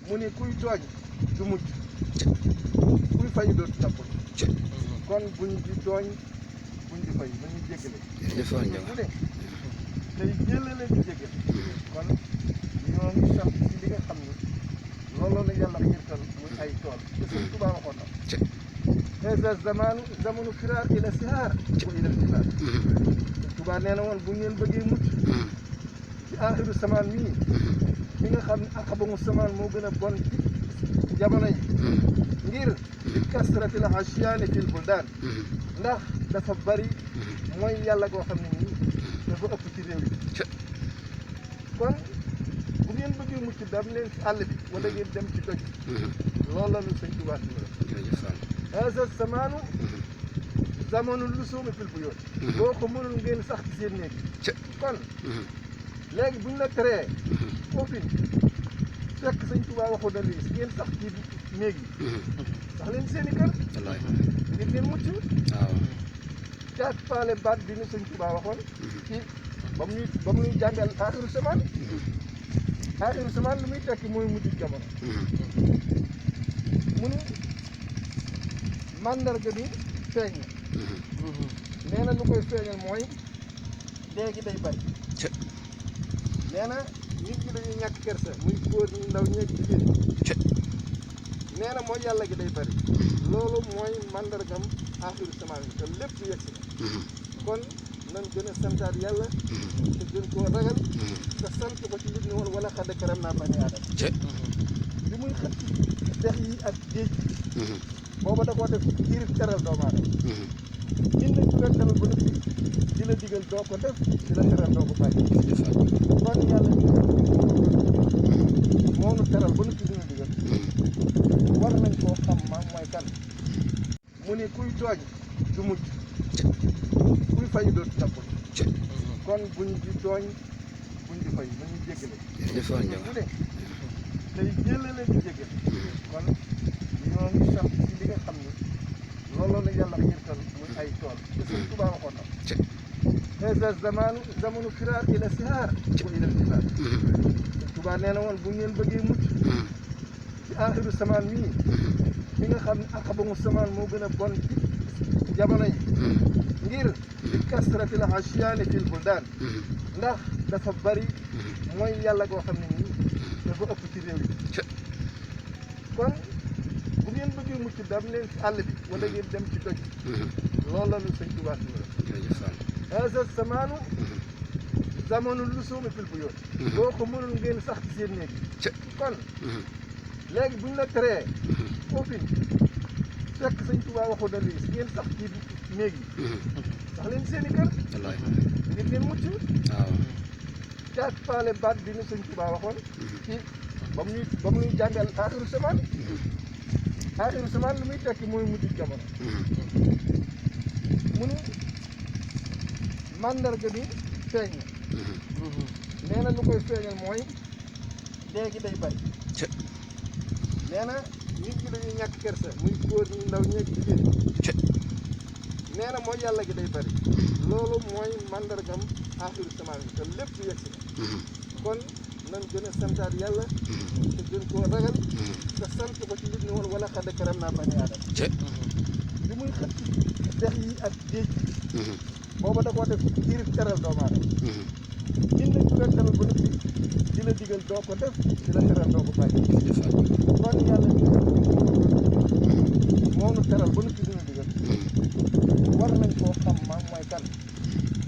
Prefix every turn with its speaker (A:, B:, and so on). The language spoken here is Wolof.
A: mu ni kuy tooñ du mucc kuy fay dootu jàppal kon buñ di tooñ buñ di fay nañu jéggale mu ne tey jëlale di jéggale kon ñoo ngi sant ci li nga xam ni loolu la yàlla xiirtal muy ay tool te Sëñ Tuubaa waxoon na hada zamanu firaar ila sihaar wa ila iltifaat Sëñ Tuubaa nee na woon bu ngeen bëggee mucc ci aaxiru samaan mii mi nga xam ne aqabamu samaan moo gën a bon ci jamono yi ngir di kasrati la asyaani fil buldaan ndax dafa bari mooy yàlla goo xam ne nii dafa ëpp ci réew yi kon bu ngeen bëggee mucc dem leen ci àll bi wala ngeen dem ci doj loolu la ñu Sëñ Tuubaa hada zamaanu zamanu lusuumi fil buyuut boo ko mënul ngeen sax ci seen néeg kon léegi buñ la teree foofu fekk Sëñ Tuubaa waxu na lii ngeen sax ci néeg yi sax leen seen i kër ngir ngeen mucc caat faale baat bi ñu Sëñ Tuubaa waxoon ci ba mu ñuy jàngal aaxiru samaan lu muy tekki mooy mujj jamono mu ni màndarga bi feeñ na nee na lu koy feeñal mooy léegi day bari nee na nit ñi dañuy ñàkk kersa muy góor ñi ndaw ñeeg jigéen nee na mooy yàlla gi day bari loolu mooy màndargam aaxiru samaan bi te lépp yegg si na kon nan gën a santaat yàlla te gën koo ragal te sant ko ci lit ni woon wala xadd karam naa bani aadama li muy xëcc dex yi ak géej gi booba da koo def ngir teral doomu aadama ñun nañ ko teral ba noppi di la digal doo ko def di la teral doo ko bàyyi kon yàlla moo nu teral ba noppi dina digal war nañ koo xam maam mooy kan mu ni kuy tooñ du mucc kuy fay dootu jàppal kon buñ di tooñ buñ di fay nañu jéggale mu ne tey jëlale di jéggale kon ñoo ngi sant ci li nga xam ni loolu la yàlla xiirtal muy ay tool te Sëñ Tuubaa waxoon na hada zamanu firaar ila sihaar wa ila iltifaat Sëñ Tuubaa nee na woon bu ngeen bëggee mucc ci aaxiru samaan mii mi nga xam ne aqabamu samaan moo gën a bon ci jamono yi ngir di kasrati la asyaani fil buldaan ndax dafa bari mooy yàlla goo xam ne nii dafa ëpp ci réew yi kon bu ngeen bëggee mucc dem leen ci àll bi wala ngeen dem ci doj loolu la ñu Sëñ Tuubaa hada zamanu lusuumi fil buyuut boo ko mënul ngeen sax ci seen néeg kon léegi buñ la teree foofu fekk Sëñ Tuubaa waxu na lii ngeen sax ci néeg yi sax leen seen i kër ngir ngeen mucc caat faale baat bi ñu Sëñ Tuubaa waxoon ci ba mu ñuy jàngal aaxiru samaan lu muy tekki mooy mujj jamono mu ni màndarga bi feeñ na nee na lu koy feeñal mooy léegi day bari nee na nit ñi dañuy ñàkk kersa muy góor ñi ndaw ñeeg jigéen nee na mooy yàlla gi day bari loolu mooy màndargam aaxiru samaan bi te lépp yegg si na kon nan gën a santaat yàlla te gën koo ragal te sant ko ci lit ni woon wala xadd karam naa bani aadama li muy xëcc dex yi ak géej gi booba da koo def ngir teral doomu aadama ñun nañ ko teral ba noppi di la digal doo ko def di la teral doo ko bàyyi kon yàlla moo nu teral ba noppi dina digal war nañ koo xam maam